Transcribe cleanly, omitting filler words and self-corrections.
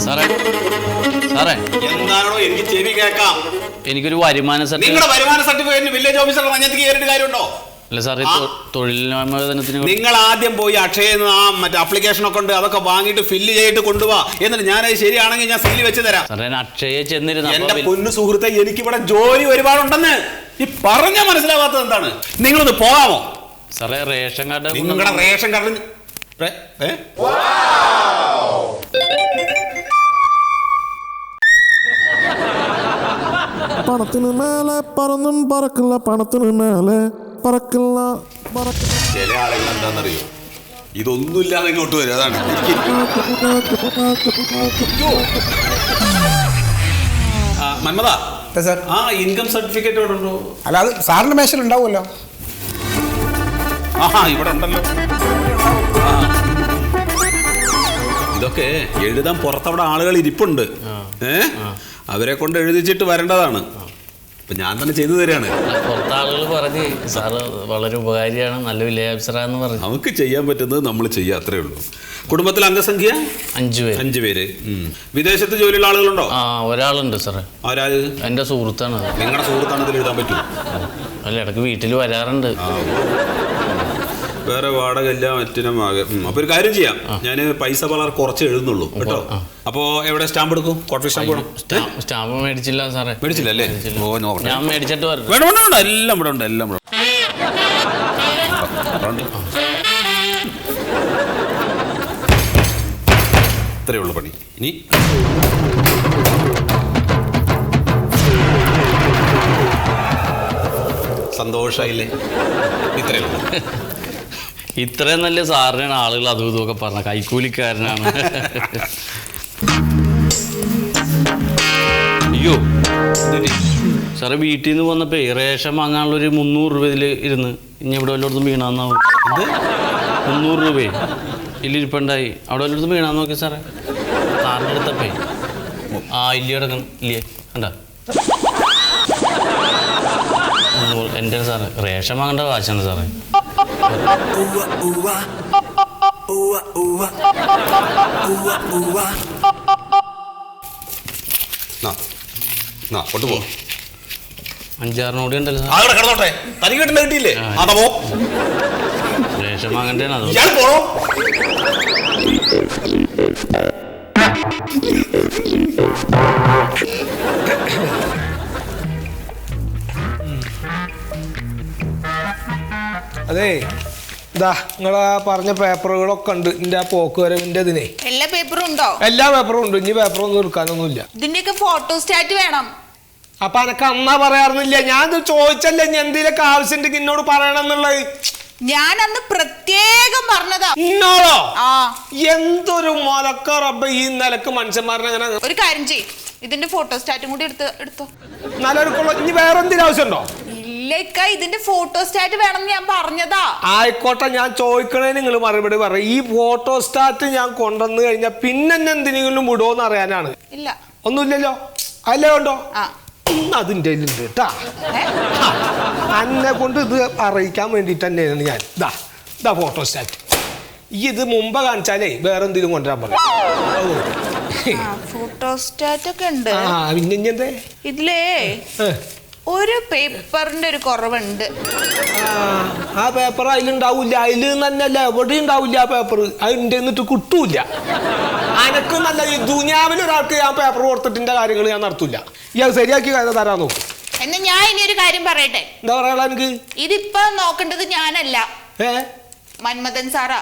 സാറേ സാറേ എന്താണോ എനിക്ക് ചെവി കേൾക്കാം. എനിക്കൊരു വരുമാന നിങ്ങളുടെ വരുമാന സർട്ടിഫിക്കറ്റിന് വില്ലേജ് ഓഫീസറുടെ മഞ്ഞത്തേക്ക് കയറിയിട്ട് കാര്യമുണ്ടോ? അല്ല സാറേ, തൊഴിലിന് നിങ്ങൾ ആദ്യം പോയി അക്ഷയയിൽ നിന്ന് മറ്റേ അപ്ലിക്കേഷൻ ഒക്കെ ഉണ്ട്, അതൊക്കെ വാങ്ങിയിട്ട് ഫില്ല് ചെയ്തിട്ട് കൊണ്ടുപോവാ. എന്നിട്ട് ഞാനത് ശരിയാണെങ്കിൽ ഞാൻ സീൽ വെച്ച് തരാം. സാറേ അക്ഷയ ചെന്നിരുന്നു. എന്റെ പൊന്നു സുഹൃത്തെ, എനിക്കിവിടെ ജോലി ഒരുപാടുണ്ടെന്ന്. ഈ പറഞ്ഞ മനസ്സിലാവാത്തത് എന്താണ്? നിങ്ങളൊന്ന് പോകാമോ? സാറേ റേഷൻ കാർഡ്, നിങ്ങളുടെ റേഷൻ കാർഡിൽ പണത്തിന് മേലെ പറന്നും പറക്കില്ല, പണത്തിന് മേലെ പറക്കില്ല. ചില ആളുകൾ എന്താണെന്നറിയോ, ഇതൊന്നുമില്ലാതെ ഇങ്ങോട്ട് വരും. അതാണ് മന്മത, ആ ഇൻകം സർട്ടിഫിക്കറ്റ് ഇവിടെ ഉണ്ടോ? അല്ല, അത് സാറിന്റെ മേശയിൽ ഉണ്ടാവുമല്ലോ. ആഹാ, ഇവിടെ ഉണ്ടല്ലോ. ഇതൊക്കെ എഴുതാൻ പുറത്തവിടെ ആളുകൾ ഇരിപ്പുണ്ട്. അവരെ കൊണ്ട് എഴുതിച്ചിട്ട് വരേണ്ടതാണ്. അപ്പൊ ഞാൻ തന്നെ ചെയ്തു തരാണ്. പുറത്തെ ആളുകൾ പറഞ്ഞ് സാറ് വളരെ ഉപകാരിയാണ്, നല്ല വില്ലേജ് ഓഫീസറാന്ന് പറഞ്ഞു. നമുക്ക് ചെയ്യാൻ പറ്റുന്നത് നമ്മൾ ചെയ്യുക, അത്രേ ഉള്ളൂ. കുടുംബത്തിൽ അംഗസംഖ്യ 5 പേര്. വിദേശത്ത് ജോലിയുള്ള ആളുകളുണ്ടോ? ആ, ഒരാളുണ്ട് സാറേ. ആരാത്? എൻ്റെ സുഹൃത്താണ്. നിങ്ങളുടെ സുഹൃത്താണ് ഇതിൽ എഴുതാൻ പറ്റും? അല്ല, ഇടയ്ക്ക് വീട്ടിൽ വരാറുണ്ട്. വേറെ വാടക എല്ലാം മറ്റിനുമാകെ. അപ്പൊ ഒരു കാര്യം ചെയ്യാം, ഞാൻ പൈസ വളരെ കുറച്ച് എഴുതുന്നുള്ളൂ കേട്ടോ. അപ്പോ എവിടെ സ്റ്റാമ്പ് എടുക്കും? Cautery stamp. സ്റ്റാമ്പ് മേടിച്ചില്ല സാറേ. മേടിച്ചില്ല അല്ലേ? ഞാൻ മേടിച്ചിട്ട് വരും. വേണ്ട, എല്ലാം ഇവിടെ ഉണ്ട്, എല്ലാം ഇവിടെ. ഇത്രയേ ഉള്ളൂ പണി. ഇനി സന്തോഷായില്ലേ? ഇത്രയേ ഉള്ളൂ. ഇത്രയും നല്ല സാറിനാണ് ആളുകൾ അതും ഇതുമൊക്കെ പറഞ്ഞ കൈക്കൂലിക്കാരനാണ്. അയ്യോ സാറേ, വീട്ടിൽ നിന്ന് വന്നപ്പോ റേഷൻ വാങ്ങാനുള്ളൊരു 300 രൂപ ഇതിൽ ഇരുന്ന് ഇനി ഇവിടെ വല്ലയിടത്തും വീണാന്നാവും. 300 രൂപയെ ഇതിലിരിപ്പുണ്ടായി, അവിടെ വല്ലയിടത്തും വീണാന്ന് നോക്കി സാറേ. സാറിൻ്റെ അടുത്തപ്പേ ഇല്ല കിടക്കണം. ഇല്ലേ കണ്ടാ? എൻ്റെ സാറേ റേഷൻ വാങ്ങേണ്ട കാശാണ് സാറേ. കൊണ്ടുപോ. 5-6 കൂടി ഉണ്ടല്ലോ സാർ. കിടന്നോട്ടെ, തനിക്ക് കിട്ടുന്ന കിട്ടിയില്ലേ? അതോ റേഷൻ വാങ്ങണ്ടേണ്. അതോ അതെ, ഇതാ നിങ്ങളാ പറഞ്ഞ പേപ്പറുകളൊക്കെ ഉണ്ട്. എന്റെ പോക്ക് വരവിന്റെ ഇതിനെ എല്ലാ പേപ്പറും ഉണ്ടോ? എല്ലാ പേപ്പറും ഉണ്ട്. ഇനി പേപ്പറൊന്നും എടുക്കാനൊന്നുമില്ല. ഇതിന്റെയൊക്കെ ഫോട്ടോസ്റ്റാറ്റ് വേണം. അപ്പൊ എനക്ക് അന്നാ പറയാറുന്നില്ല. ഞാൻ ചോദിച്ചല്ലേ ഇനി എന്തെങ്കിലുമൊക്കെ ആവശ്യമുണ്ടെങ്കിൽ എന്നോട് പറയണം എന്നുള്ളത്. ഞാൻ അന്ന് പ്രത്യേകം പറഞ്ഞതാ. ഇന്നോളോ? ആ, എന്തൊരു മലക്ക റബ്ബ ഈ നിലക്ക് മനുഷ്യന്മാരെ അങ്ങനെ. ഒരു കാര്യം ചെയ്യ്, ഇതിന്റെ ഫോട്ടോസ്റ്റാറ്റും കൂടി എടുത്തോ. നല്ലൊരുക്കുള്ള ഇനി വേറെ എന്തെങ്കിലും ആവശ്യമുണ്ടോ? ഇല്ലേക്ക, ഇതിന്റെ ഫോട്ടോസ്റ്റാറ്റ് വേണം ഞാൻ പറഞ്ഞതാ. ആയിക്കോട്ടെ, ഞാൻ ചോദിക്കണേ നിങ്ങൾ മറുപടി പറയും. ഈ ഫോട്ടോസ്റ്റാറ്റ് ഞാൻ കൊണ്ടുവന്നു കഴിഞ്ഞാൽ പിന്നെ എന്തെങ്കിലും വിടുമോന്ന് അറിയാനാണ്. ഇല്ല, ഒന്നുമില്ലല്ലോ. അല്ലേ ഉണ്ടോ? അതിന്റെ ഉണ്ട് കേട്ടാ. എന്നെ കൊണ്ട് ഇത് അറിയിക്കാൻ വേണ്ടിട്ട് തന്നെയാണ് ഞാൻ ഇതാ ഫോട്ടോസ്റ്റാറ്റ്. ഈ ഇത് മുമ്പ് കാണിച്ചാലേ വേറെ എന്തെങ്കിലും കൊണ്ടുവരാൻ പറയും. ഫോട്ടോസ്റ്റാറ്റ് ഒക്കെ ഉണ്ട്. പിന്നെ എന്തേ ഇതിലേ ഒരു പേപ്പറിന്റെ ഒരു കുറവുണ്ട്. ആ പേപ്പർ അതിലുണ്ടാവില്ല. അതിൽ തന്നെയല്ല എവിടെ ഉണ്ടാവില്ല ആ പേപ്പർ. അത് എന്നിട്ട് കിട്ടൂല. അനക്ക് നല്ല ഈ ദുനിയാവിൽ ഒരാൾക്ക് ഞാൻ പേപ്പർ കൊടുത്തിട്ടിന്റെ കാര്യങ്ങൾ ഞാൻ നടത്തൂല. ഇയാൾ ശരിയാക്കി തരാൻ നോക്കും. എന്നാ ഞാൻ ഇനി ഒരു കാര്യം പറയട്ടെ. എന്താ പറയാ? എനിക്ക് ഇതിപ്പോ നോക്കേണ്ടത് ഞാനല്ല, മന്മഥൻ സാറാ.